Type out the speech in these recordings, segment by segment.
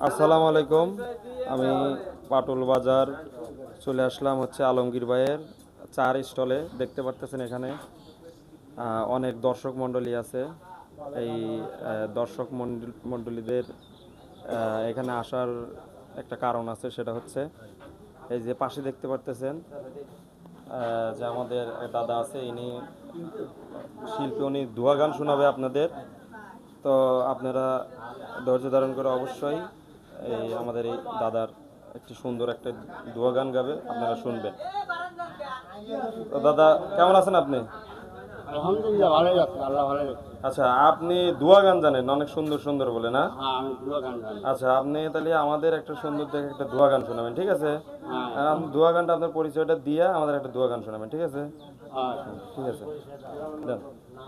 আসসালামু আলাইকুম। আমি পাটুল বাজার চলে আসলাম হচ্ছে আলমগীর ভাইয়ের চার স্টলে। দেখতে পারতেছেন এখানে অনেক দর্শক মণ্ডলী আছে। এই দর্শক মণ্ডলীদের এখানে আসার একটা কারণ আছে, সেটা হচ্ছে এই যে পাশে দেখতে পারতেছেন যে আমাদের দাদা আছে, ইনি শিল্পী, উনি দোয়া গান শোনাবে আপনাদের। তো আপনারা ধৈর্য ধারণ করে অবশ্যই এই আমাদের এই দাদার একটি সুন্দর একটা দোয়া গান গাবে, আপনারা শুনবেন। তো দাদা কেমন আছেন আপনি? আলহামদুলিল্লাহ ভালোই আছে, আল্লাহ ভালো রাখছে। আচ্ছা, আপনি দোয়া গান জানেন অনেক সুন্দর সুন্দর বলে না? হ্যাঁ, আমি দুটো গান জানি। আচ্ছা, আপনি তাহলে আমাদের একটা সুন্দর দেখে একটা দোয়া গান শোনাবেন, ঠিক আছে? হ্যাঁ, আর আপনি দোয়া গানটা আপনার পরিচয়টা দিয়ে আমাদের একটা দোয়া গান শোনাবেন, ঠিক আছে? আচ্ছা। ঠিক আছে, দেন।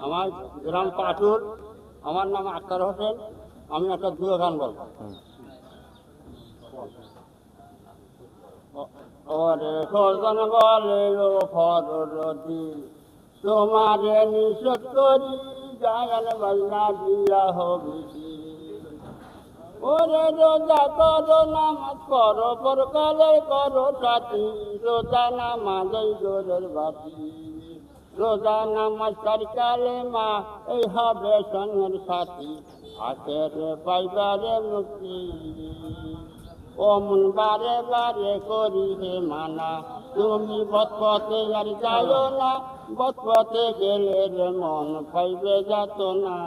আমার গ্রাম পাটুর, আমার নাম আক্তার হোসেন। আমি একটা দুটো গান বলবো। হুম। ওরে সজন বলে ও ফরদি, তোমারে নিষেধ করি জাগান বাজনা দিয়া হবিছি। ওরে রোজা করো, নামাজ করো, পরকালে করো সাথী, রোজা নামাজ গোরের বাতি। রোজা নামাজ কালে মা এই হবে সঙ্গের সাথী, আখের পাইবারে মুক্তি। অমন বারে বারে করি হে মানা, তুমি বৎপথে আর যাইও না, বৎপথে গেলে রে মন পাইবে যাত না।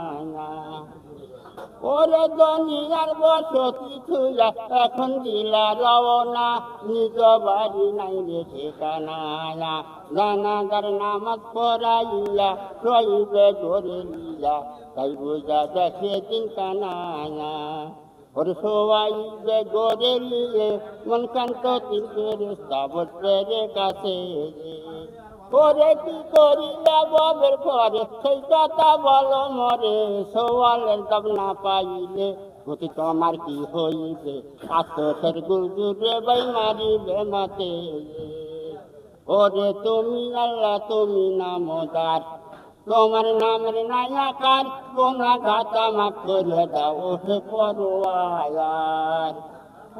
ওরে দুনিয়ার বসতি থুইয়া এখন দিলা রওনা, নিজ বাড়ি নাই রে ঠিকানা। জানাজার নামাজ পড়াইয়া রইবে গড়ে লিয়া, তাই বুঝা দেখে দিন কানা। ওরে সবাইবে গড়ে লিয়ে মন কান্ত তিনটের সাবত পেরে কাছে। ওরে কি করিলা বাবের পরে সেই কথা বলো মরে, সওয়ালের দাম না পাইলে গতি তোমার কি হইবে, আত্মসের গুজুরে বাই মারিবে মাতে। ওরে তুমি আল্লাহ তুমি নামদার, তোমার নামের নায়াকার, কোনা ঘাতা মাফ করে দাও ওঠে পরোয়ার।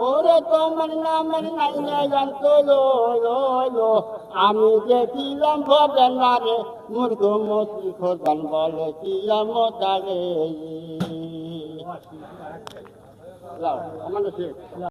ওরে তোমার নামের নাইয়া জানতো আমি দেখিলাম ভবেন মারে, মূর্খ মতি খোদান বলে ছিলাম তারে।